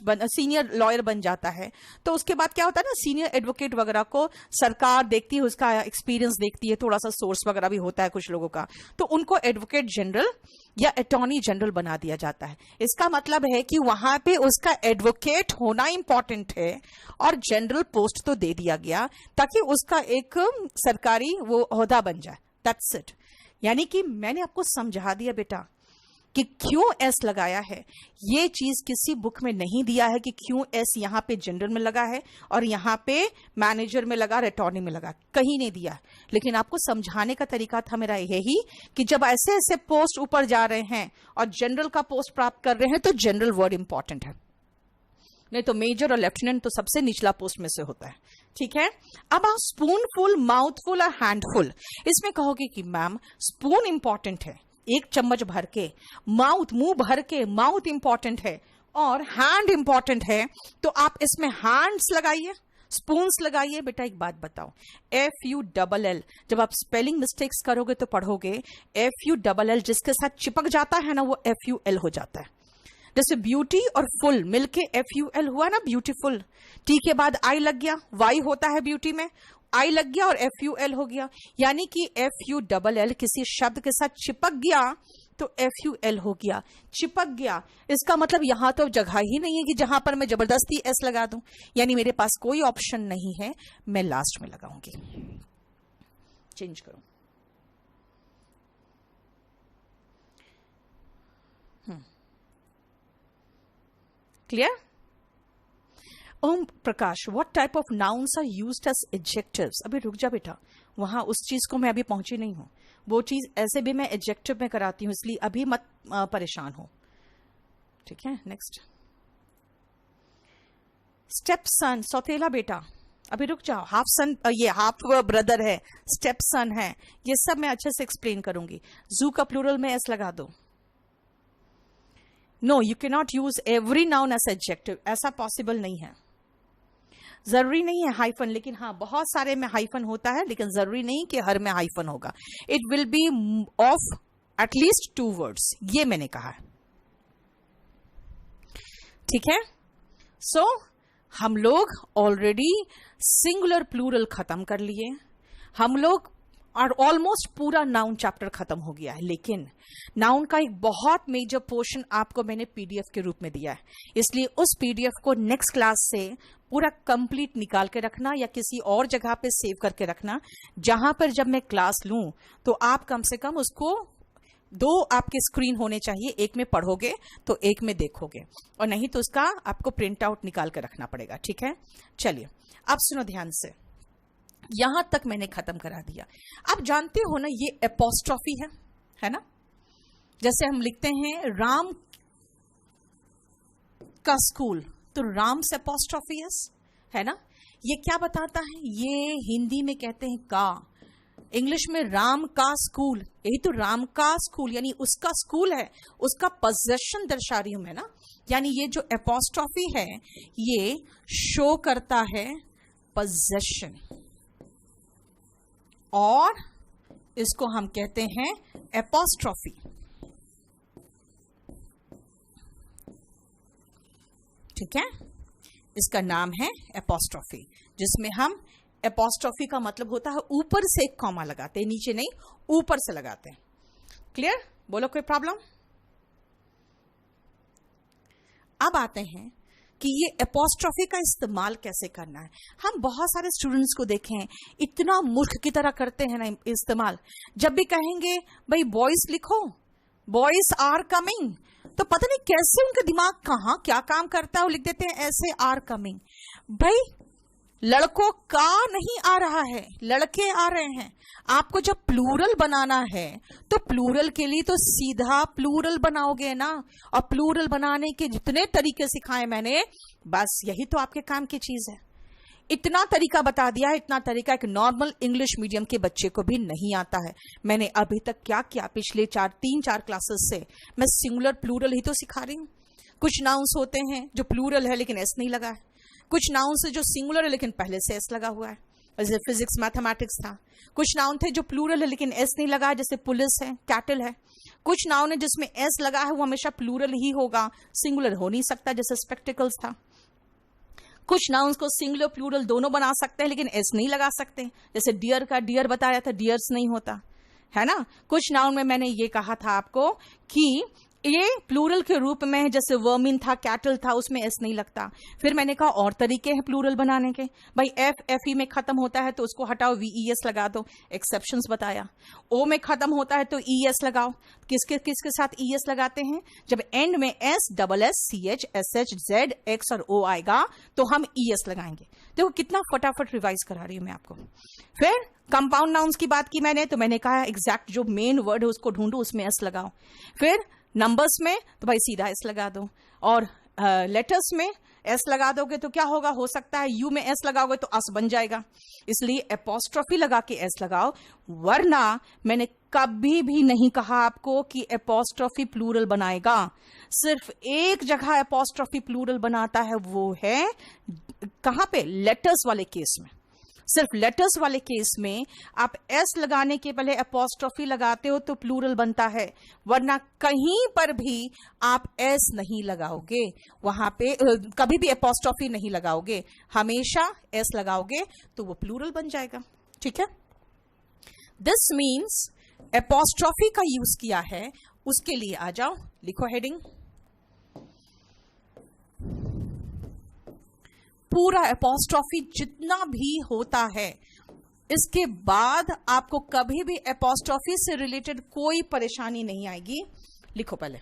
Senior lawyer बन जाता है, तो उसके बाद क्या होता है ना, सीनियर एडवोकेट वगैरह को सरकार देखती है, उसका एक्सपीरियंस देखती है, थोड़ा सा सोर्स वगैरह भी होता है कुछ लोगों का, तो उनको एडवोकेट जनरल या अटॉर्नी जनरल बना दिया जाता है। इसका मतलब है कि वहां पे उसका एडवोकेट होना इंपॉर्टेंट है और जनरल पोस्ट तो दे दिया गया ताकि उसका एक सरकारी वो ओहदा बन जाए। That's it. यानी कि मैंने आपको समझा दिया बेटा कि क्यों एस लगाया है। ये चीज किसी बुक में नहीं दिया है कि क्यों एस यहां पे जनरल में लगा है और यहां पे मैनेजर में लगा, अटॉर्नी में लगा, कहीं नहीं दिया। लेकिन आपको समझाने का तरीका था मेरा यही कि जब ऐसे ऐसे पोस्ट ऊपर जा रहे हैं और जनरल का पोस्ट प्राप्त कर रहे हैं तो जनरल वर्ड इंपॉर्टेंट है, नहीं तो मेजर और लेफ्टिनेंट तो सबसे निचला पोस्ट में से होता है। ठीक है। अब आप स्पूनफुल, माउथफुल और हैंडफुल, इसमें कहोगे कि मैम स्पून इंपॉर्टेंट है, एक चम्मच भर के, माउथ मुंह भर के, माउथ इंपॉर्टेंट है और हैंड इंपॉर्टेंट है, तो आप इसमें हैंड्स लगाइए, स्पून्स लगाइए। बेटा एक बात बताओ, FULL जब आप स्पेलिंग मिस्टेक्स करोगे तो पढ़ोगे FULL जिसके साथ चिपक जाता है ना वो FUL हो जाता है। जैसे ब्यूटी और फुल मिलके FUL हुआ ना, ब्यूटीफुल। टी के बाद आई लग गया, वाई होता है ब्यूटी में, आई लग गया और FUL हो गया। यानी कि FULL किसी शब्द के साथ चिपक गया तो FUL हो गया, चिपक गया। इसका मतलब यहां तो जगह ही नहीं है कि जहां पर मैं जबरदस्ती S लगा दूं, यानी मेरे पास कोई ऑप्शन नहीं है, मैं लास्ट में लगाऊंगी। चेंज करो। Clear? Om Prakash, what type of nouns are used as adjectives? अभी रुक जा बेटा, वहां उस चीज को मैं अभी पहुंची नहीं हूं। वो चीज ऐसे भी मैं एडजेक्टिव में कराती हूं, इसलिए अभी मत परेशान हो। ठीक है, नेक्स्ट। स्टेप सन, सौतेला बेटा, अभी रुक जाओ। हाफ सन, ये हाफ ब्रदर है, स्टेप सन है, ये सब मैं अच्छे से एक्सप्लेन करूंगी। जू का प्लूरल में एस लगा दो। No, you can not use every noun as adjective, ऐसा पॉसिबल नहीं है। जरूरी नहीं है हाइफन, लेकिन हाँ बहुत सारे में हाइफन होता है, लेकिन जरूरी नहीं कि हर में हाइफन होगा। It will be of at least 2 words, ये मैंने कहा है। ठीक है। सो हम लोग ऑलरेडी सिंगुलर प्लूरल खत्म कर लिए, हम लोग और ऑलमोस्ट पूरा नाउन चैप्टर खत्म हो गया है। लेकिन नाउन का एक बहुत मेजर पोर्शन आपको मैंने PDF के रूप में दिया है, इसलिए उस PDF को नेक्स्ट क्लास से पूरा कंप्लीट निकाल के रखना या किसी और जगह पे सेव करके रखना, जहां पर जब मैं क्लास लूं तो आप कम से कम उसको 2 आपके स्क्रीन होने चाहिए, एक में पढ़ोगे तो एक में देखोगे, और नहीं तो उसका आपको प्रिंट आउट निकाल के रखना पड़ेगा। ठीक है, चलिए अब सुनो ध्यान से, यहां तक मैंने खत्म करा दिया। आप जानते हो ना ये एपोस्ट्रॉफी है ना, जैसे हम लिखते हैं राम का स्कूल, तो राम से एपोस्ट्रॉफी है ना। ये क्या बताता है, ये हिंदी में कहते हैं का, इंग्लिश में राम का स्कूल, यही तो राम का स्कूल यानी उसका स्कूल है, उसका पोजेशन दर्शा रही हूं मैं ना। यानी ये जो एपोस्ट्रॉफी है ये शो करता है पोजेशन, और इसको हम कहते हैं एपोस्ट्रॉफी। ठीक है, इसका नाम है एपोस्ट्रॉफी, जिसमें हम एपोस्ट्रॉफी का मतलब होता है ऊपर से एक कॉमा लगाते हैं, नीचे नहीं ऊपर से लगाते हैं। क्लियर? बोलो कोई प्रॉब्लम? अब आते हैं कि ये एपोस्ट्रॉफी का इस्तेमाल कैसे करना है। हम बहुत सारे स्टूडेंट्स को देखें इतना मूर्ख की तरह करते हैं ना इस्तेमाल। जब भी कहेंगे भाई बॉयज लिखो, बॉयज आर कमिंग, तो पता नहीं कैसे उनका दिमाग कहाँ क्या काम करता है, वो लिख देते हैं ऐसे आर कमिंग। भाई लड़कों का नहीं आ रहा है, लड़के आ रहे हैं। आपको जब प्लूरल बनाना है तो प्लूरल के लिए तो सीधा प्लूरल बनाओगे ना, और प्लूरल बनाने के जितने तरीके सिखाए मैंने, बस यही तो आपके काम की चीज है। इतना तरीका बता दिया है, इतना तरीका एक नॉर्मल इंग्लिश मीडियम के बच्चे को भी नहीं आता है। मैंने अभी तक क्या किया, पिछले 3-4 क्लासेस से मैं सिंगुलर प्लूरल ही तो सिखा रही हूँ। कुछ नाउन्स होते हैं जो प्लूरल है लेकिन एस नहीं लगा है, कुछ नाउन्स है जो सिंगुलर है लेकिन पहले से एस लगा हुआ है, जैसे फिजिक्स मैथमेटिक्स था। कुछ नाउन थे जो प्लूरल है लेकिन एस नहीं लगा, जैसे पुलिस है, कैटल है। कुछ नाउन है जिसमें एस लगा है वो हमेशा प्लूरल ही होगा, सिंगुलर हो नहीं सकता, जैसे स्पेक्टिकल्स था। कुछ नाउन्स को सिंगुलर प्लूरल दोनों बना सकते हैं लेकिन एस नहीं लगा सकते, जैसे डियर का डियर बताया था, डियर्स नहीं होता है ना। कुछ नाउन में मैंने ये कहा था आपको कि ये प्लूरल के रूप में है, जैसे वर्मिन था, कैटल था, उसमें एस नहीं लगता। फिर मैंने कहा और तरीके हैं प्लूरल बनाने के, भाई एफ एफ ई में खत्म होता है तो उसको हटाओ, वी ई एस लगा दो, एक्सेप्शंस बताया। ओ में खत्म होता है तो ई एस लगाओ, किसके किसके साथ ई एस लगाते हैं, जब एंड में S double S C H S H Z X और ओ आएगा तो हम ई एस लगाएंगे। देखो कितना फटाफट रिवाइज करा रही हूं मैं आपको। फिर कंपाउंड नाउन्स की बात की मैंने, तो मैंने कहा एग्जैक्ट जो मेन वर्ड है उसको ढूंढो, उसमें एस लगाओ। फिर नंबर्स में तो भाई सीधा एस लगा दो, और लेटर्स में एस लगा दोगे तो क्या होगा, हो सकता है यू में एस लगाओगे तो अस बन जाएगा, इसलिए एपोस्ट्रोफी लगा के एस लगाओ। वरना मैंने कभी भी नहीं कहा आपको कि एपोस्ट्रोफी प्लूरल बनाएगा, सिर्फ एक जगह एपोस्ट्रोफी प्लूरल बनाता है, वो है कहां पे, लेटर्स वाले केस में। सिर्फ लेटर्स वाले केस में आप एस लगाने के पहले एपोस्ट्रोफी लगाते हो तो प्लूरल बनता है, वरना कहीं पर भी आप एस नहीं लगाओगे, वहां पे कभी भी एपोस्ट्रोफी नहीं लगाओगे, हमेशा एस लगाओगे तो वो प्लूरल बन जाएगा। ठीक है, दिस मीन्स एपोस्ट्रोफी का यूज किया है, उसके लिए आ जाओ, लिखो हेडिंग, पूरा एपोस्ट्रोफी जितना भी होता है, इसके बाद आपको कभी भी एपोस्ट्रोफी से रिलेटेड कोई परेशानी नहीं आएगी। लिखो पहले,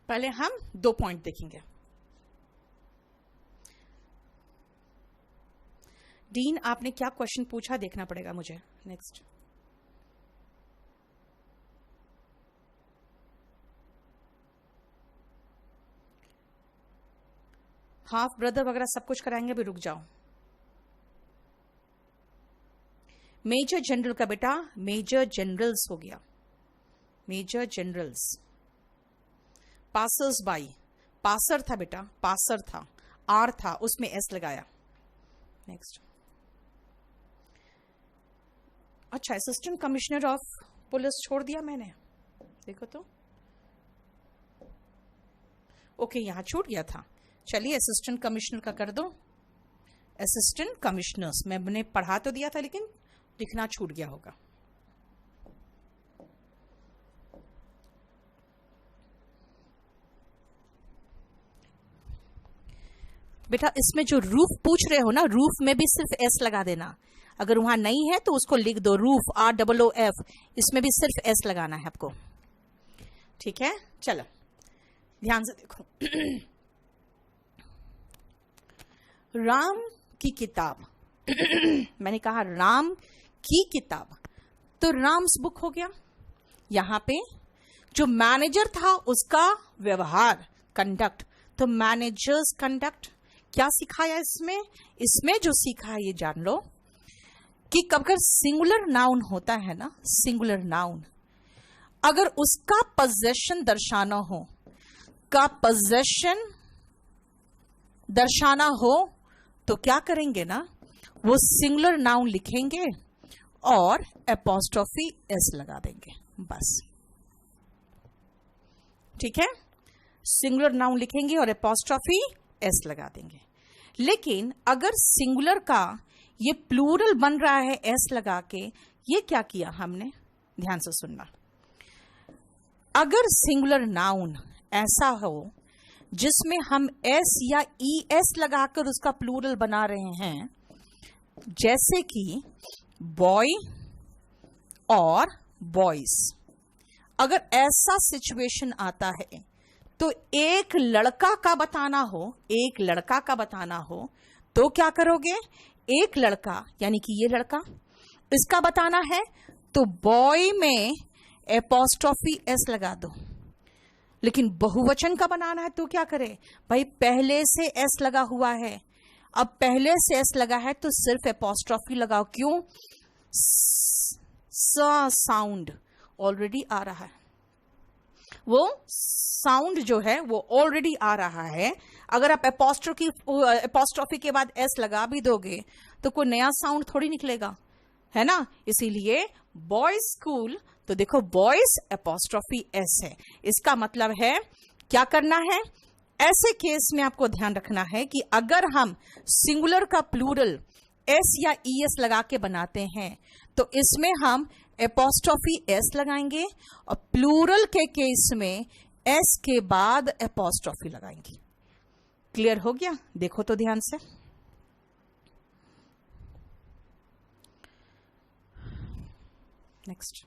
पहले हम 2 पॉइंट देखेंगे। डीन आपने क्या क्वेश्चन पूछा देखना पड़ेगा मुझे। नेक्स्ट, हाफ ब्रदर वगैरह सब कुछ कराएंगे, अभी रुक जाओ। मेजर जनरल का बेटा मेजर जनरल्स हो गया, major generals. Passers by, passer था बेटा, पासर था, आर था, उसमें एस लगाया। नेक्स्ट, अच्छा असिस्टेंट कमिश्नर ऑफ पुलिस छोड़ दिया मैंने, देखो तो ओके, यहां छूट गया था। चलिए असिस्टेंट कमिश्नर का कर दो, असिस्टेंट कमिश्नर्स मैंने पढ़ा तो दिया था लेकिन लिखना छूट गया होगा। बेटा इसमें जो रूफ पूछ रहे हो ना, रूफ में भी सिर्फ एस लगा देना, अगर वहां नहीं है तो उसको लिख दो, रूफ ROOF, इसमें भी सिर्फ एस लगाना है आपको। ठीक है, चलो ध्यान से देखो। राम की किताब मैंने कहा राम की किताब, तो राम्स बुक हो गया। यहां पे जो मैनेजर था उसका व्यवहार, कंडक्ट, तो मैनेजर्स कंडक्ट। क्या सिखाया इसमें, इसमें जो सीखा है ये जान लो कि अगर सिंगुलर नाउन होता है ना, सिंगुलर नाउन, अगर उसका पोजेशन दर्शाना हो, का पोजेशन दर्शाना हो तो क्या करेंगे ना, वो सिंगुलर नाउन लिखेंगे और एपोस्ट्रोफी एस लगा देंगे, बस। ठीक है, सिंगुलर नाउन लिखेंगे और एपोस्ट्रोफी एस लगा देंगे। लेकिन अगर सिंगुलर का ये प्लूरल बन रहा है एस लगा के, ये क्या किया हमने, ध्यान से सुनना। अगर सिंगुलर नाउन ऐसा हो जिसमें हम एस या ई एस लगाकर उसका प्लूरल बना रहे हैं, जैसे कि बॉय और बॉयज, अगर ऐसा सिचुएशन आता है तो एक लड़का का बताना हो, तो क्या करोगे, एक लड़का यानी कि ये लड़का, इसका बताना है तो बॉय में एपोस्ट्रोफी एस लगा दो। लेकिन बहुवचन का बनाना है तो क्या करे भाई, पहले से एस लगा हुआ है, अब पहले से एस लगा है तो सिर्फ एपोस्ट्रोफी लगाओ। क्यों, साउंड ऑलरेडी आ रहा है, वो साउंड जो है वो ऑलरेडी आ रहा है। अगर आप एपोस्ट्रोफी के बाद एस लगा भी दोगे तो कोई नया साउंड थोड़ी निकलेगा, है ना। इसीलिए बॉयज स्कूल, तो देखो बॉयज एपोस्ट्रोफी एस है। इसका मतलब है क्या करना है, ऐसे केस में आपको ध्यान रखना है कि अगर हम सिंगुलर का प्लूरल एस या ई एस लगा के बनाते हैं तो इसमें हम एपोस्ट्रोफी एस लगाएंगे और प्लूरल के केस में एस के बाद एपोस्ट्रोफी लगाएंगे। क्लियर हो गया, देखो तो ध्यान से। नेक्स्ट,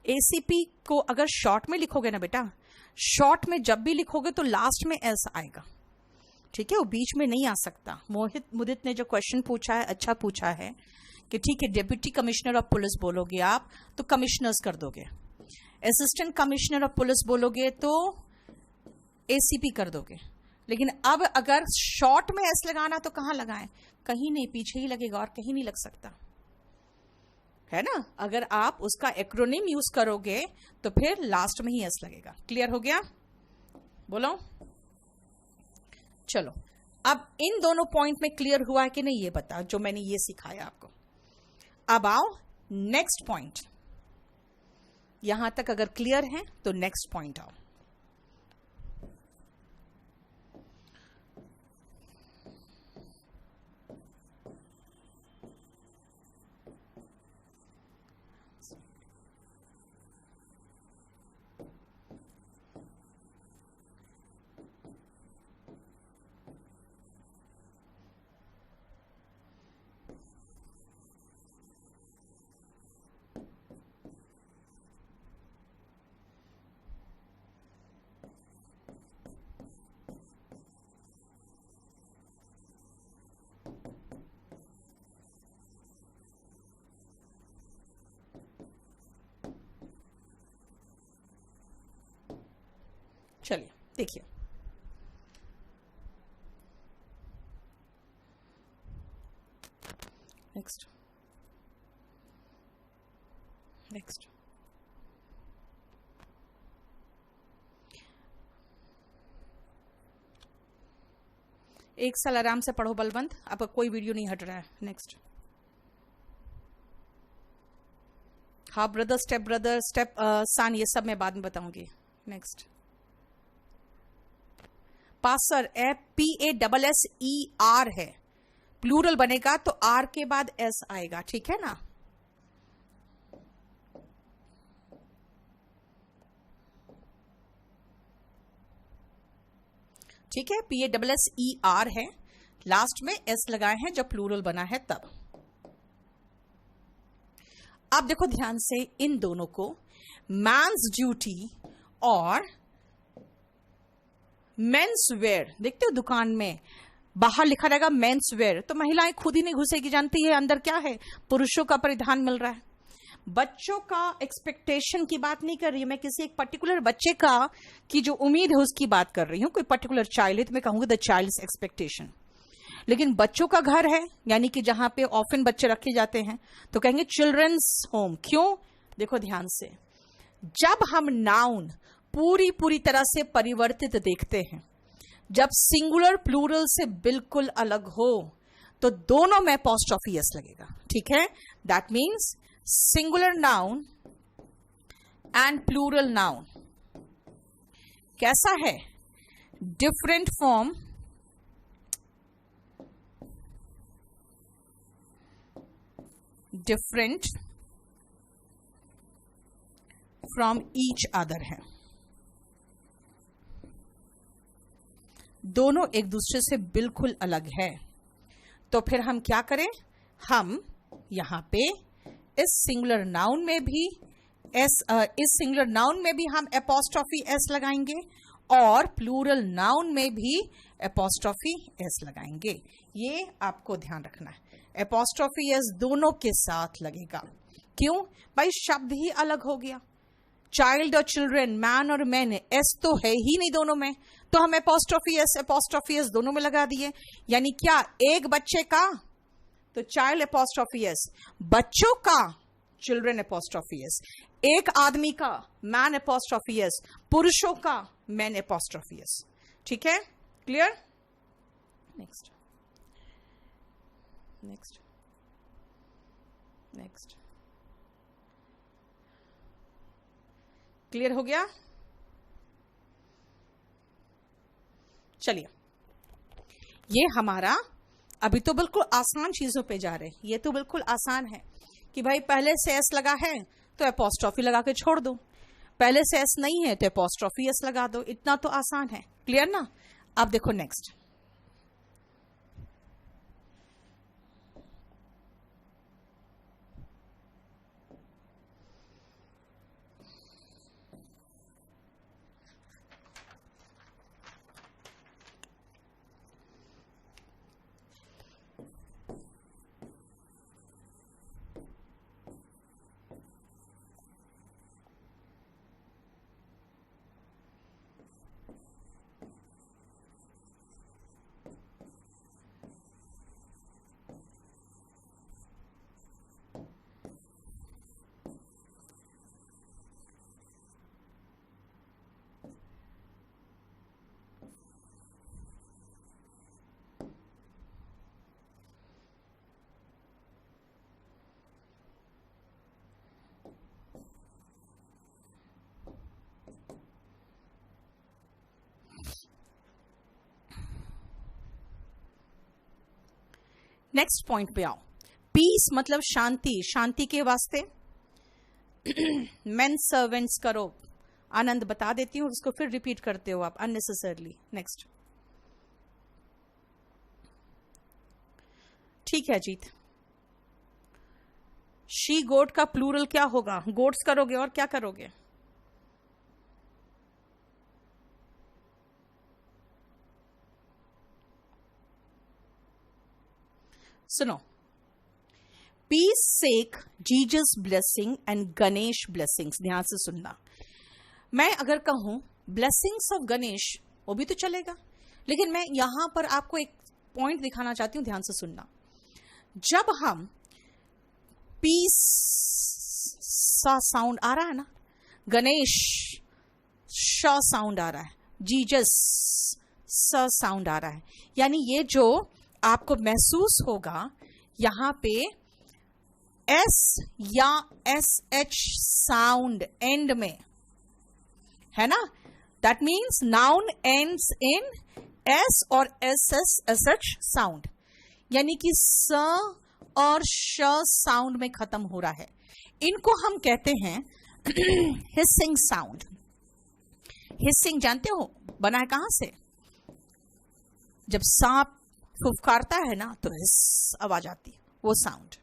एसीपी को अगर शॉर्ट में लिखोगे ना बेटा, शॉर्ट में जब भी लिखोगे तो लास्ट में एस आएगा, ठीक है, वो बीच में नहीं आ सकता। मुदित ने जो क्वेश्चन पूछा है अच्छा पूछा है कि ठीक है, डिप्टी कमिश्नर ऑफ पुलिस बोलोगे आप तो कमिश्नर्स कर दोगे, असिस्टेंट कमिश्नर ऑफ पुलिस बोलोगे तो एसीपी कर दोगे। लेकिन अब अगर शॉर्ट में एस लगाना तो कहां लगाएं, कहीं नहीं, पीछे ही लगेगा और कहीं नहीं लग सकता, है ना। अगर आप उसका एक्रोनिम यूज करोगे तो फिर लास्ट में ही एस लगेगा। क्लियर हो गया, बोलो। चलो, अब इन दोनों पॉइंट में क्लियर हुआ है कि नहीं ये बताओ, जो मैंने ये सिखाया आपको। अब आओ नेक्स्ट पॉइंट, यहां तक अगर क्लियर है तो नेक्स्ट पॉइंट आओ। चलिए देखिए, नेक्स्ट एक साल आराम से पढ़ो बलवंत, अब कोई वीडियो नहीं हट रहा है। नेक्स्ट, हाफ ब्रदर, स्टेप सन, ये सब मैं बाद में बताऊंगी। नेक्स्ट, पासर PASSER है, प्लूरल बनेगा तो आर के बाद एस आएगा, ठीक है ना। ठीक है, PASSER है, लास्ट में एस लगाए हैं जब प्लूरल बना है तब। अब देखो ध्यान से इन दोनों को, मैन्स ड्यूटी और मेंस वेयर, देखते हो दुकान में बाहर लिखा रहेगा मेंस वेयर, तो महिलाएं खुद ही नहीं घुसेगी, जानती है अंदर क्या है, पुरुषों का परिधान मिल रहा है। बच्चों का एक्सपेक्टेशन की बात नहीं कर रही हूं मैं, किसी एक पर्टिकुलर बच्चे का की जो उम्मीद है उसकी बात कर रही हूं। कोई पर्टिकुलर चाइल्ड है तो मैं कहूंगी द चाइल्ड्स एक्सपेक्टेशन। लेकिन बच्चों का घर है, यानी कि जहां पे ऑफन बच्चे रखे जाते हैं, तो कहेंगे चिल्ड्रंस होम। क्यों, देखो ध्यान से, जब हम नाउन पूरी तरह से परिवर्तित देखते हैं, जब सिंगुलर प्लूरल से बिल्कुल अलग हो, तो दोनों में अपॉस्ट्रोफी एस लगेगा, ठीक है। That means singular noun and plural noun कैसा है, different form different from each other है, दोनों एक दूसरे से बिल्कुल अलग है। तो फिर हम क्या करें, हम यहां पे इस सिंगुलर नाउन में भी इस सिंगुलर नाउन में भी हम अपॉस्ट्रोफी एस लगाएंगे और प्लूरल नाउन में भी अपॉस्ट्रोफी एस लगाएंगे। ये आपको ध्यान रखना है, अपॉस्ट्रोफी एस दोनों के साथ लगेगा। क्यों भाई, शब्द ही अलग हो गया। चाइल्ड और चिल्ड्रन, मैन और मैन, एस तो है ही नहीं दोनों में, तो हम अपॉस्ट्रोफी एस दोनों में लगा दिए। यानी क्या, एक बच्चे का तो चाइल्ड अपॉस्ट्रोफी एस, बच्चों का चिल्ड्रन अपॉस्ट्रोफी एस, एक आदमी का मैन अपॉस्ट्रोफी एस, पुरुषों का मैन अपॉस्ट्रोफी एस। ठीक है, clear? Next next next, clear हो गया? चलिए, ये हमारा अभी तो बिल्कुल आसान चीजों पे जा रहे हैं। ये तो बिल्कुल आसान है कि भाई पहले से एस लगा है तो अपॉस्ट्रोफी लगा के छोड़ दो, पहले से एस नहीं है तो अपॉस्ट्रोफी एस लगा दो, इतना तो आसान है। क्लियर ना? अब देखो नेक्स्ट, नेक्स्ट पॉइंट पे आओ। पीस मतलब शांति, शांति के वास्ते मेन सर्वेंट्स करो। आनंद बता देती हूं, उसको फिर रिपीट करते हो आप अननेसेसरली। नेक्स्ट, ठीक है जीत। शी गोट का प्लूरल क्या होगा? गोट्स करोगे और क्या करोगे? सुनो, peace sake, Jesus blessing and Ganesh blessings. ध्यान से सुनना, मैं अगर कहूं ब्लेसिंग्स ऑफ गणेश वो भी तो चलेगा, लेकिन मैं यहां पर आपको एक पॉइंट दिखाना चाहती हूं, ध्यान से सुनना। जब हम पीस सा साउंड आ रहा है ना, गणेश श साउंड आ रहा है, जीजस स साउंड आ रहा है, यानी ये जो आपको महसूस होगा यहां पे एस या एस एच साउंड एंड में है ना, that means noun ends in S और S S S H sound, यानी कि स और श साउंड में खत्म हो रहा है। इनको हम कहते हैं हिसिंग साउंड। हिसिंग जानते हो बना है कहां से? जब सांप फुफकारता है ना तो हिस आवाज आती है, वो साउंड।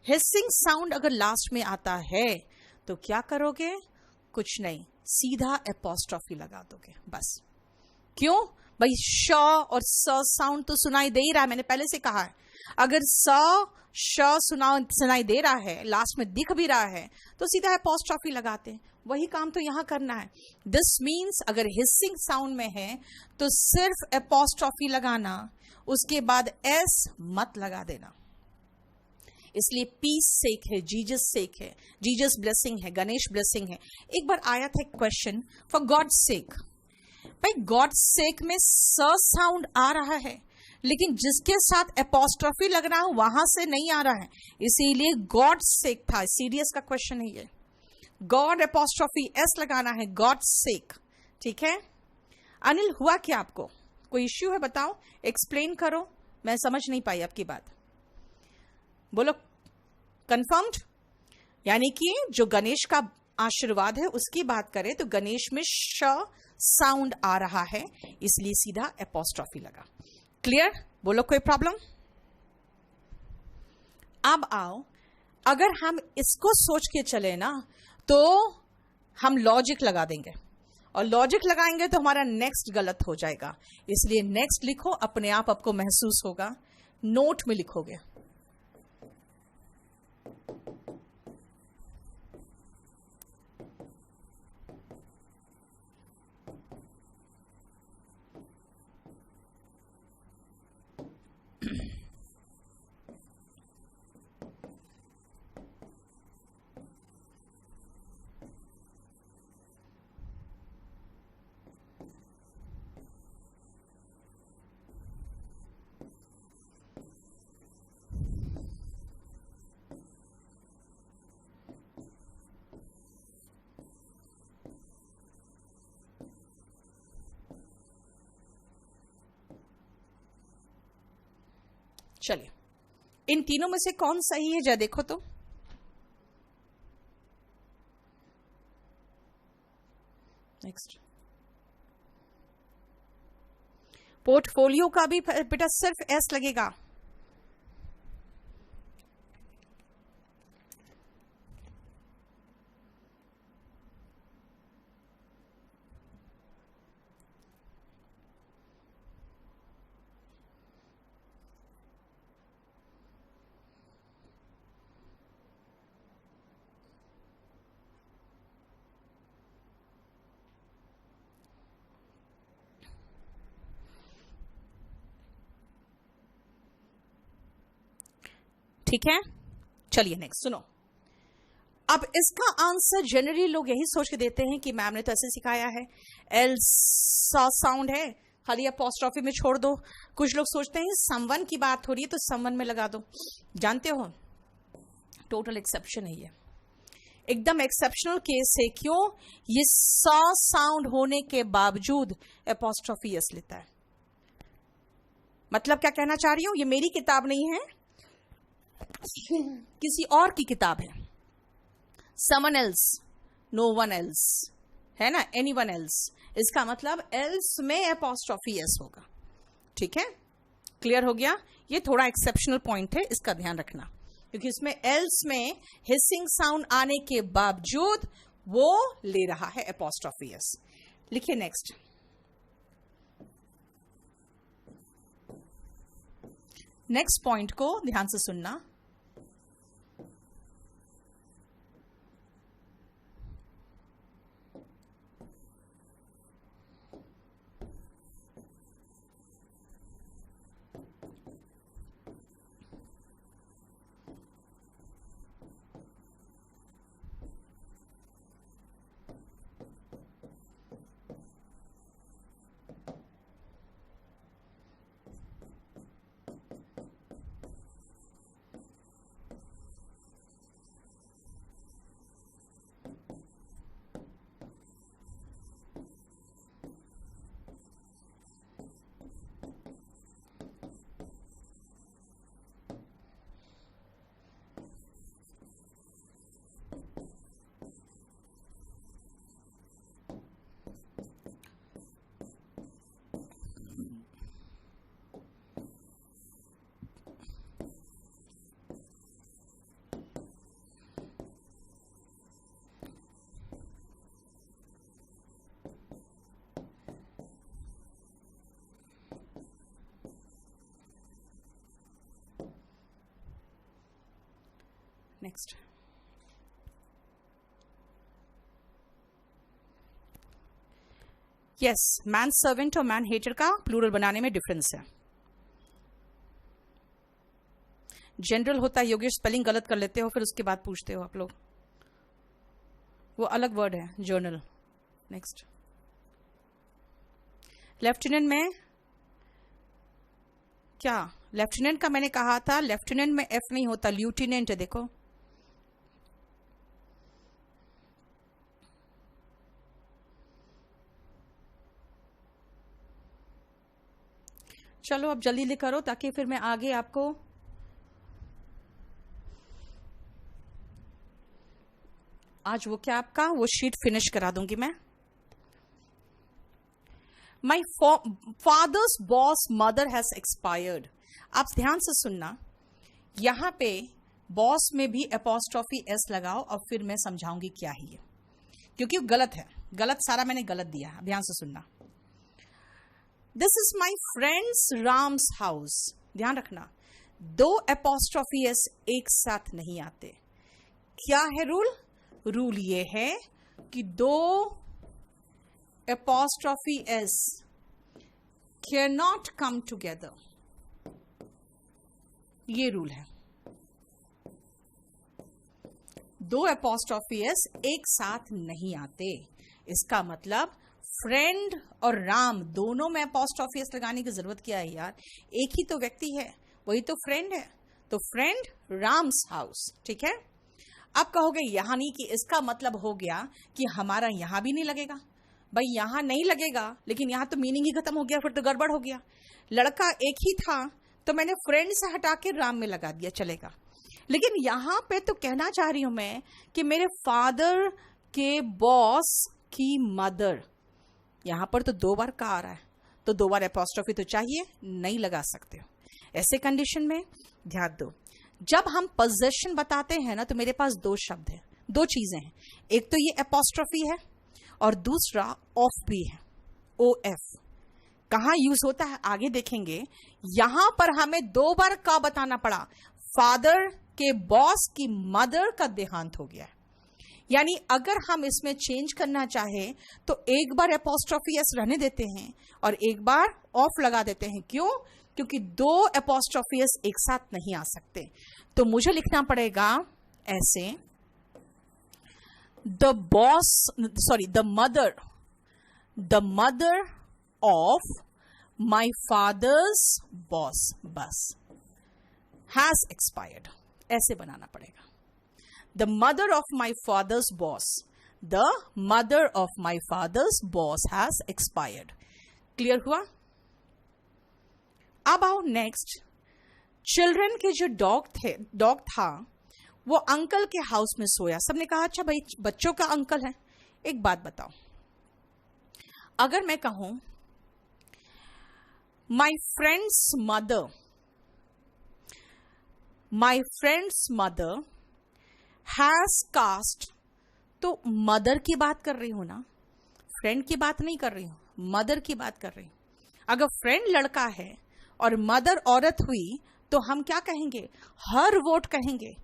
हिसिंग साउंड अगर लास्ट में आता है तो क्या करोगे? कुछ नहीं, सीधा अपॉस्ट्रोफी लगा दोगे बस। क्यों भाई? श और स साउंड तो सुनाई दे ही रहा है, मैंने पहले से कहा है। अगर स श सुनाई दे रहा है, लास्ट में दिख भी रहा है, तो सीधा अपॉस्ट्रोफी लगाते हैं। वही काम तो यहां करना है। दिस मीन्स अगर हिसिंग साउंड में है तो सिर्फ अपॉस्ट्रोफी लगाना, उसके बाद एस मत लगा देना। इसलिए पीस सेक है, जीजस सेक है, जीजस ब्लेसिंग है, गणेश ब्लेसिंग है। एक बार आया था क्वेश्चन, फॉर गॉड सेक। भाई गॉड सेक में स साउंड आ रहा है, लेकिन जिसके साथ एपोस्ट्रोफी लग रहा है वहां से नहीं आ रहा है, इसीलिए गॉड सेक था। सीरियस का क्वेश्चन है ये, गॉड एपोस्ट्रोफी एस लगाना है, गॉड सेक। ठीक है अनिल, हुआ क्या आपको? कोई इश्यू है बताओ, एक्सप्लेन करो, मैं समझ नहीं पाई आपकी बात, बोलो। कंफर्म्ड? यानी कि जो गणेश का आशीर्वाद है उसकी बात करें तो गणेश में श साउंड आ रहा है, इसलिए सीधा एपोस्ट्रोफी लगा। क्लियर? बोलो कोई प्रॉब्लम? अब आओ, अगर हम इसको सोच के चले ना तो हम लॉजिक लगा देंगे, और लॉजिक लगाएंगे तो हमारा नेक्स्ट गलत हो जाएगा। इसलिए नेक्स्ट लिखो, अपने आप आपको महसूस होगा, नोट में लिखोगे। चलिए, इन तीनों में से कौन सही है जरा देखो तो। नेक्स्ट, पोर्टफोलियो का भी बेटा सिर्फ एस लगेगा। ठीक है, चलिए नेक्स्ट सुनो। अब इसका आंसर जनरली लोग यही सोच के देते हैं कि मैम ने तो ऐसे सिखाया है, एल सा साउंड है, खाली अपॉस्ट्रोफी में छोड़ दो। कुछ लोग सोचते हैं समवन की बात हो रही है तो समवन में लगा दो। जानते हो, टोटल एक्सेप्शन है ये, एकदम एक्सेप्शनल केस है। क्यों? ये सा साउंड होने के बावजूद अपॉस्ट्रोफी एस लेता है। मतलब क्या कहना चाह रही हूं, ये मेरी किताब नहीं है, किसी और की किताब है। Someone else, no one else, है ना, एनी वन एल्स। इसका मतलब एल्स में एपोस्ट्रोफी एस होगा। ठीक है, क्लियर हो गया? ये थोड़ा एक्सेप्शनल पॉइंट है, इसका ध्यान रखना, क्योंकि इसमें एल्स में हिसिंग साउंड आने के बावजूद वो ले रहा है एपोस्ट्रोफी एस। लिखिए नेक्स्ट। नेक्स्ट पॉइंट को ध्यान से सुनना। नेक्स्ट, यस, मैन सर्वेंट और मैन हेटर का प्लूरल बनाने में डिफरेंस है। जनरल होता है, योगेश स्पेलिंग गलत कर लेते हो फिर उसके बाद पूछते हो आप लोग, वो अलग वर्ड है जर्नल। नेक्स्ट, लेफ्टिनेंट में क्या लेफ्टिनेंट का मैंने कहा था, लेफ्टिनेंट में एफ नहीं होता, ल्यूटिनेंट है, देखो। चलो अब जल्दी लिख करो ताकि फिर मैं आगे आपको आज वो क्या आपका वो शीट फिनिश करा दूंगी मैं। My father's boss mother has expired. आप ध्यान से सुनना, यहां पे बॉस में भी एपोस्ट्रोफी एस लगाओ और फिर मैं समझाऊंगी क्या है ये, क्योंकि गलत है, गलत सारा मैंने गलत दिया। ध्यान से सुनना, this is my friends Ram's house. ध्यान रखना, दो एपोस्ट्रोफी एस एक साथ नहीं आते। क्या है रूल? रूल ये है कि दो apostrophe S can not come together, ये रूल है। दो एपोस्ट्रोफी एस एक साथ नहीं आते। इसका मतलब फ्रेंड और राम दोनों में एपोस्ट्रोफी एस लगाने की जरूरत क्या है यार? एक ही तो व्यक्ति है, वही तो फ्रेंड है। तो फ्रेंड राम्स हाउस, ठीक है। अब कहोगे यहां नहीं, कि इसका मतलब हो गया कि हमारा यहां भी नहीं लगेगा। भाई यहां नहीं लगेगा, लेकिन यहां तो मीनिंग ही खत्म हो गया, फिर तो गड़बड़ हो गया। लड़का एक ही था तो मैंने फ्रेंड से हटा के राम में लगा दिया, चलेगा। लेकिन यहां पे तो कहना चाह रही हूं मैं कि मेरे फादर के बॉस की मदर, यहां पर तो दो बार का आ रहा है, तो दो बार एपोस्ट्रोफी तो चाहिए, नहीं लगा सकते हो। ऐसे कंडीशन में ध्यान दो, जब हम पोजेशन बताते हैं ना, तो मेरे पास दो शब्द हैं, दो चीजें हैं। एक तो ये एपोस्ट्रोफी है और दूसरा ऑफ भी है, ओ एफ। कहां यूज होता है आगे देखेंगे। यहां पर हमें दो बार का बताना पड़ा, फादर के बॉस की मदर का देहांत हो गया है। यानी अगर हम इसमें चेंज करना चाहे तो एक बार एपोस्ट्रोफी एस रहने देते हैं और एक बार ऑफ लगा देते हैं। क्यों? क्योंकि दो एपोस्ट्रोफी एस एक साथ नहीं आ सकते। तो मुझे लिखना पड़ेगा ऐसे, the mother of my father's boss, बस, हैज एक्सपायर्ड, ऐसे बनाना पड़ेगा। The mother of my father's boss, the mother of my father's boss has expired. Clear हुआ? अब आओ नेक्स्ट। चिल्ड्रन के जो डॉग था वो अंकल के हाउस में सोया। सबने कहा अच्छा भाई बच्चों का अंकल है। एक बात बताओ, अगर मैं कहूं my friend's mother has cast, तो मदर की बात कर रही हूं ना, फ्रेंड की बात नहीं कर रही हूं, मदर की बात कर रही हूं। अगर फ्रेंड लड़का है और मदर औरत हुई तो हम क्या कहेंगे? हर वोट कहेंगे।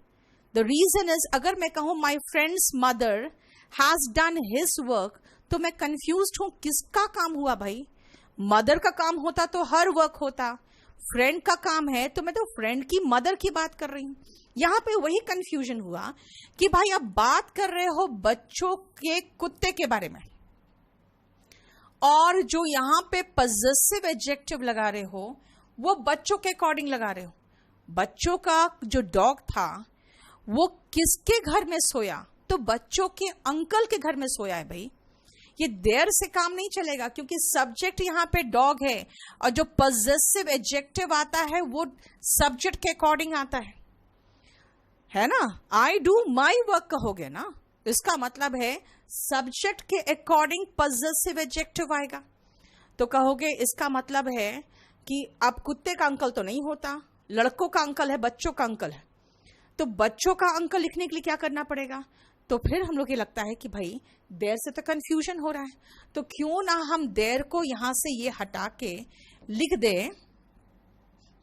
द रीजन इज, अगर मैं कहूं my friend's mother has done his work, तो मैं कंफ्यूज्ड हूं किसका काम हुआ भाई? मदर का काम होता तो हर वर्क होता, फ्रेंड का काम है तो मैं तो फ्रेंड की मदर की बात कर रही हूं। यहां पे वही कंफ्यूजन हुआ कि भाई अब बात कर रहे हो बच्चों के कुत्ते के बारे में, और जो यहां पे पॉजेसिव एडजेक्टिव लगा रहे हो वो बच्चों के अकॉर्डिंग लगा रहे हो। बच्चों का जो डॉग था वो किसके घर में सोया? तो बच्चों के अंकल के घर में सोया है भाई। ये देर से काम नहीं चलेगा, क्योंकि सब्जेक्ट यहां पे डॉग है और जो पॉजेसिव एडजेक्टिव आता है वो सब्जेक्ट के अकॉर्डिंग आता है ना। आई डू माई वर्क कहोगे ना, इसका मतलब है सब्जेक्ट के अकॉर्डिंग पॉजेसिव एडजेक्टिव आएगा। तो कहोगे इसका मतलब है कि अब कुत्ते का अंकल तो नहीं होता, लड़कों का अंकल है, बच्चों का अंकल है। तो बच्चों का अंकल लिखने के लिए क्या करना पड़ेगा? तो फिर हम लोग ये लगता है कि भाई देर से तो कंफ्यूजन हो रहा है, तो क्यों ना हम देर को यहां से ये हटा के लिख दे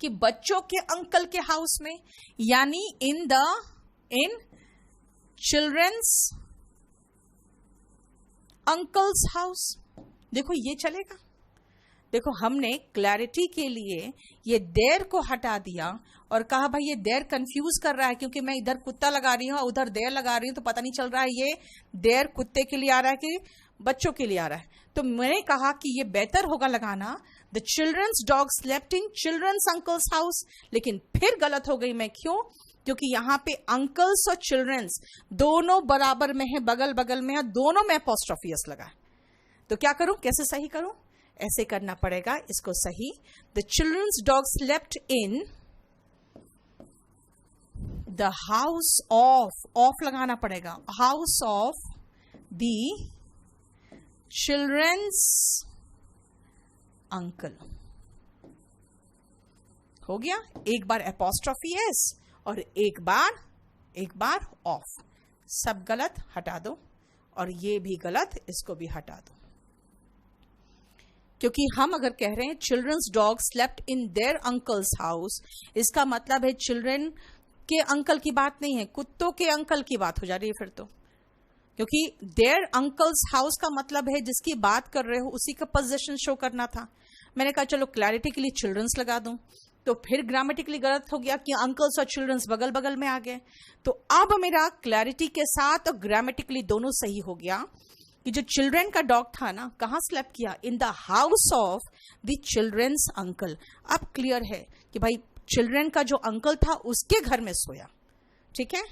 कि बच्चों के अंकल के हाउस में, यानी इन चिल्ड्रंस अंकल्स हाउस। देखो ये चलेगा। देखो हमने क्लैरिटी के लिए ये देर को हटा दिया और कहा भाई ये देर कंफ्यूज कर रहा है, क्योंकि मैं इधर कुत्ता लगा रही हूं उधर देर लगा रही हूं, तो पता नहीं चल रहा है ये देर कुत्ते के लिए आ रहा है कि बच्चों के लिए आ रहा है। तो मैंने कहा कि ये बेहतर होगा लगाना the children's dog slept in children's uncle's house, लेकिन फिर गलत हो गई मैं, क्यों? क्योंकि यहां पे अंकल्स और चिल्ड्रंस दोनों बराबर में है, बगल बगल में है, दोनों में अपॉस्ट्रोफी एस लगा। तो क्या करूं, कैसे सही करूं? ऐसे करना पड़ेगा इसको सही। The children's dog slept in the house of लगाना पड़ेगा, house of the children's uncle. हो गया, एक बार अपॉस्ट्रोफी एस और एक बार ऑफ। सब गलत हटा दो और ये भी गलत, इसको भी हटा दो। क्योंकि हम अगर कह रहे हैं children's dog slept in their uncle's house, इसका मतलब है चिल्ड्रन के अंकल की बात नहीं है, कुत्तों के अंकल की बात हो जा रही है फिर तो। क्योंकि देयर अंकल्स हाउस का मतलब है जिसकी बात कर रहे हो उसी का पोजीशन शो करना था। मैंने कहा चलो क्लैरिटी के लिए चिल्ड्रंस लगा दूं, तो फिर ग्रामेटिकली गलत हो गया कि अंकल्स और चिल्ड्रंस बगल बगल में आ गए। तो अब मेरा क्लैरिटी के साथ और ग्रामेटिकली दोनों सही हो गया कि जो चिल्ड्रन का डॉग था ना, कहां स्लेप किया? In the house of the children's uncle. अब क्लियर है कि भाई चिल्ड्रन का जो अंकल था उसके घर में सोया। ठीक है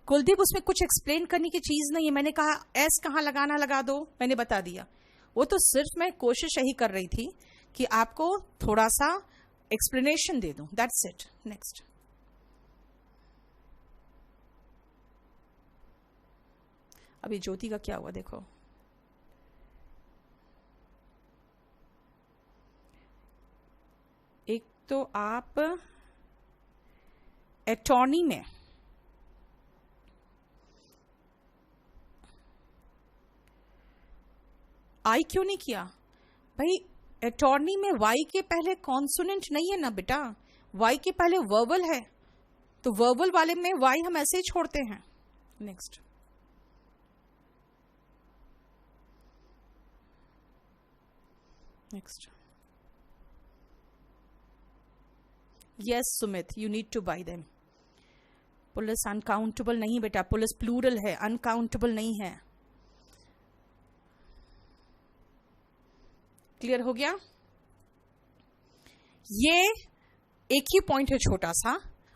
कुलदीप, उसमें कुछ एक्सप्लेन करने की चीज नहीं है। मैंने कहा एस कहां लगाना लगा दो, मैंने बता दिया। वो तो सिर्फ मैं कोशिश यही कर रही थी कि आपको थोड़ा सा एक्सप्लेनेशन दे दूं, दैट्स इट। नेक्स्ट, अभी ज्योति का क्या हुआ देखो। एक तो आप अटॉर्नी में आई क्यों नहीं किया? भाई अटॉर्नी में वाई के पहले कॉन्सोनेंट नहीं है ना बेटा, वाई के पहले वर्बल है, तो वर्बल वाले में वाई हम ऐसे ही छोड़ते हैं। Next, next, yes Sumit, you need two by them. Police uncountable नहीं बेटा, पुलिस प्लूरल है, अनकाउंटेबल नहीं है। क्लियर हो गया? ये एक ही पॉइंट है छोटा सा,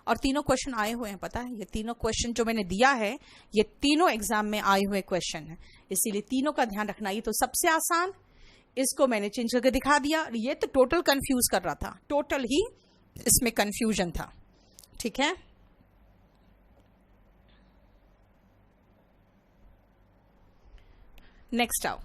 और तीनों क्वेश्चन आए हुए हैं, पता है? ये तीनों क्वेश्चन जो मैंने दिया है ये तीनों एग्जाम में आए हुए क्वेश्चन है, इसीलिए तीनों का ध्यान रखना। ये तो सबसे आसान, इसको मैंने चेंज करके दिखा दिया। ये तो टोटल कंफ्यूज कर रहा था, टोटल ही इसमें कंफ्यूजन था। ठीक है, नेक्स्ट आओ।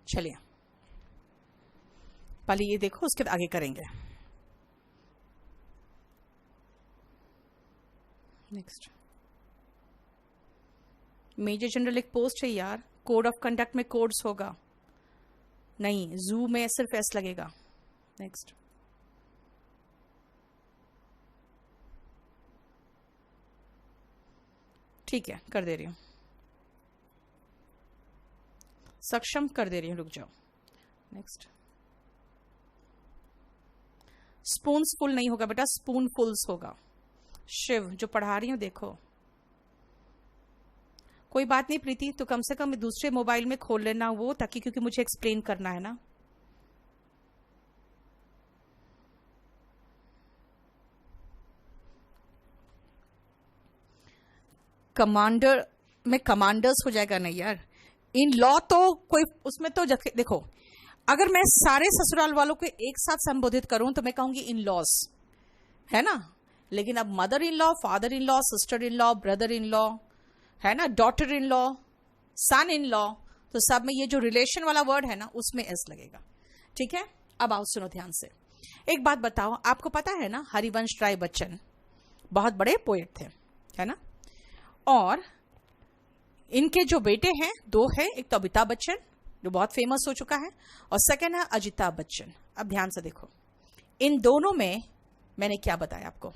चलिए पहले ये देखो, उसके बाद आगे करेंगे। नेक्स्ट, मेजर जनरल एक पोस्ट है यार, कोड ऑफ कंडक्ट में कोड्स होगा नहीं, जू में सिर्फ एस लगेगा। नेक्स्ट, ठीक है कर दे रही हूं, सक्षम कर दे रही हूं, रुक जाओ। नेक्स्ट, स्पून्स फुल नहीं होगा बेटा, स्पून फुल्स होगा। शिव जो पढ़ा रही हूं देखो, कोई बात नहीं प्रीति, तो कम से कम दूसरे मोबाइल में खोल लेना वो, ताकि क्योंकि मुझे एक्सप्लेन करना है ना। कमांडर में कमांडर्स हो जाएगा नहीं यार। इन लॉ तो कोई उसमें तो देखो, अगर मैं सारे ससुराल वालों को एक साथ संबोधित करूं तो मैं कहूंगी इन लॉज, है ना। लेकिन अब mother in law, father in law, sister in law, brother in law, है ना, daughter in law, son in law, तो सब में ये जो रिलेशन वाला वर्ड है ना उसमें एस लगेगा। ठीक है, अब आओ सुनो ध्यान से। एक बात बताओ, आपको पता है ना हरिवंश राय बच्चन बहुत बड़े पोएट थे, है ना, और इनके जो बेटे हैं दो हैं, एक तो अमिताभ बच्चन जो बहुत फेमस हो चुका है, और सेकंड है अजिताभ बच्चन। अब ध्यान से देखो, इन दोनों में मैंने क्या बताया आपको,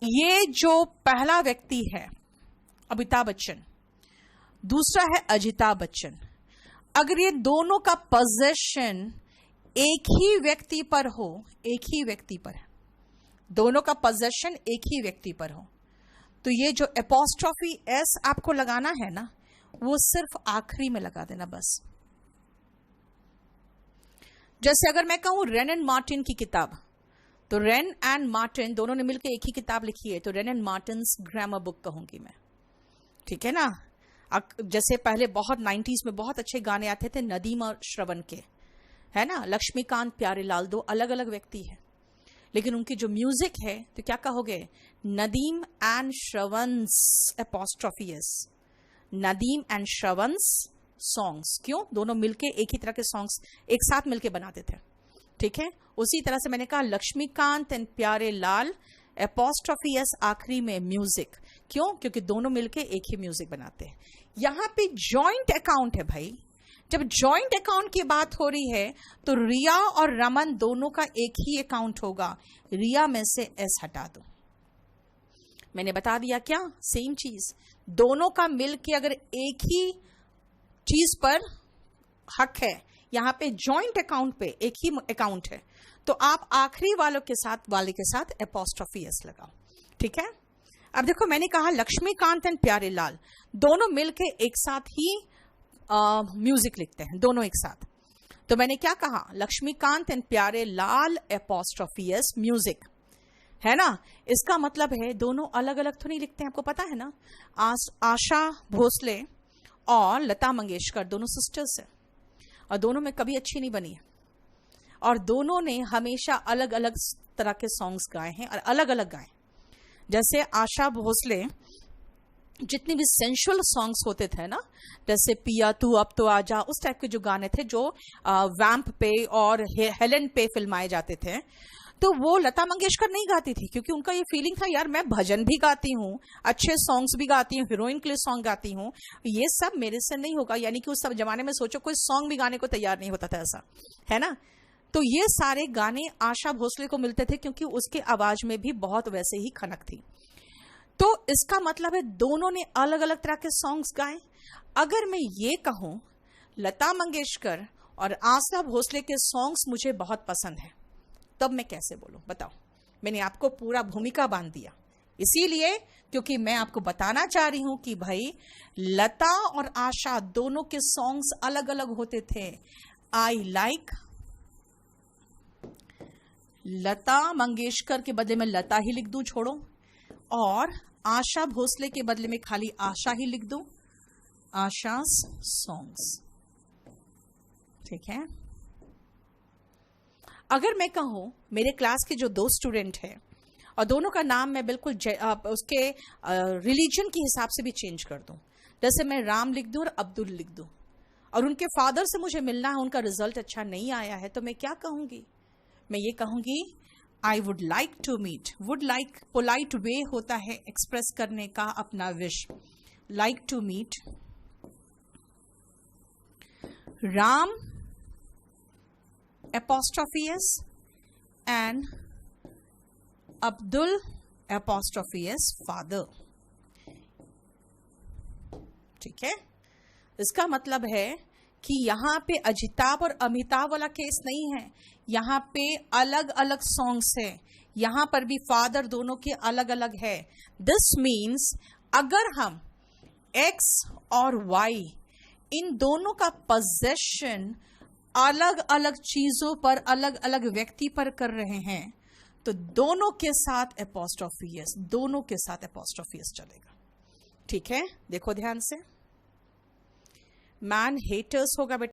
ये जो पहला व्यक्ति है अमिताभ बच्चन, दूसरा है अजिताभ बच्चन, अगर ये दोनों का पोजेशन एक ही व्यक्ति पर हो, एक ही व्यक्ति पर, दोनों का पोजेशन एक ही व्यक्ति पर हो, तो ये जो एपोस्ट्रोफी एस आपको लगाना है ना वो सिर्फ आखिरी में लगा देना बस। जैसे अगर मैं कहूं रेन एंड मार्टिन की किताब, तो रेन एंड मार्टिन दोनों ने मिलकर एक ही किताब लिखी है, तो rain and Martins grammar book कहूंगी मैं। ठीक है ना। जैसे पहले बहुत 90s में बहुत अच्छे गाने आते थे नदीम और श्रवण के, है ना, लक्ष्मीकांत प्यारेलाल, दो अलग अलग व्यक्ति है, लेकिन उनकी जो म्यूजिक है तो क्या कहोगे, Nadeem and Shravan's apostrophe S, Nadeem and Shravan's songs. क्यों, दोनों मिलके एक ही तरह के सॉन्ग्स एक साथ मिलके बनाते थे। ठीक है, उसी तरह से मैंने कहा Laxmikant and Pyarelal apostrophe S आखिरी में म्यूजिक। क्यों, क्योंकि दोनों मिलके एक ही म्यूजिक बनाते हैं। यहां पे जॉइंट अकाउंट है भाई, जब जॉइंट अकाउंट की बात हो रही है तो रिया और रमन दोनों का एक ही अकाउंट होगा, रिया में से एस हटा दो। मैंने बता दिया क्या, सेम चीज, दोनों का मिल के अगर एक ही चीज पर हक है, यहां पे जॉइंट अकाउंट पे एक ही अकाउंट है, तो आप आखिरी वाले के साथ एपोस्ट्रोफी एस लगाओ। ठीक है, अब देखो मैंने कहा लक्ष्मीकांत एंड प्यारेलाल दोनों मिलके एक साथ ही म्यूजिक लिखते हैं, दोनों एक साथ, तो मैंने क्या कहा, Laxmikant and Pyarelal apostrophe S music, है ना। इसका मतलब है दोनों अलग अलग तो नहीं लिखते हैं, आपको पता है ना। आशा भोसले और लता मंगेशकर दोनों सिस्टर्स हैं, और दोनों में कभी अच्छी नहीं बनी है, और दोनों ने हमेशा अलग अलग तरह के सॉन्ग्स गाए हैं और अलग अलग गाए। जैसे आशा भोसले जितने भी सेंशुअल सॉन्ग्स होते थे ना, जैसे पिया तू अब तो आजा, उस टाइप के जो गाने थे जो वैम्प पे और हेलेन पे फिल्माए जाते थे, तो वो लता मंगेशकर नहीं गाती थी, क्योंकि उनका ये फीलिंग था यार मैं भजन भी गाती हूँ, अच्छे सॉन्ग्स भी गाती हूँ, हीरोइन के लिए सॉन्ग गाती हूँ, ये सब मेरे से नहीं होगा। यानी कि उस सब जमाने में सोचो कोई सॉन्ग भी गाने को तैयार नहीं होता था, ऐसा है ना। तो ये सारे गाने आशा भोसले को मिलते थे, क्योंकि उसके आवाज में भी बहुत वैसे ही खनक थी। तो इसका मतलब है दोनों ने अलग अलग तरह के सॉन्ग्स गाए। अगर मैं ये कहूं लता मंगेशकर और आशा भोसले के सॉन्ग्स मुझे बहुत पसंद है, तब मैं कैसे बोलूं बताओ। मैंने आपको पूरा भूमिका बांध दिया, इसीलिए क्योंकि मैं आपको बताना चाह रही हूं कि भाई लता और आशा दोनों के सॉन्ग्स अलग अलग होते थे। आई लाइक लता मंगेशकर के बदले में लता ही लिख दूं, छोड़ो, और आशा भोसले के बदले में खाली आशा ही लिख दूं, आशास सॉन्ग्स। ठीक है, अगर मैं कहूं मेरे क्लास के जो दो स्टूडेंट हैं और दोनों का नाम मैं बिल्कुल उसके रिलीजन के हिसाब से भी चेंज कर दूं, जैसे मैं राम लिख दूं और अब्दुल लिख दूं, और उनके फादर से मुझे मिलना है, उनका रिजल्ट अच्छा नहीं आया है, तो मैं क्या कहूंगी, मैं ये कहूंगी I would like to meet. Would like polite way होता है एक्सप्रेस करने का अपना wish, like to meet Ram apostrophe s and Abdul apostrophe s father। ठीक है, इसका मतलब है कि यहाँ पे अजिताभ और अमिताभ वाला केस नहीं है, यहाँ पे अलग अलग सॉन्ग्स है, यहाँ पर भी फादर दोनों के अलग अलग है। दिस मीन्स अगर हम एक्स और वाई इन दोनों का पोजेशन अलग अलग चीजों पर, अलग अलग व्यक्ति पर कर रहे हैं, तो दोनों के साथ एपोस्ट्रोफी एस, दोनों के साथ एपोस्ट्रोफी एस चलेगा। ठीक है, देखो ध्यान से। मैन हेटर्स होगा बेटा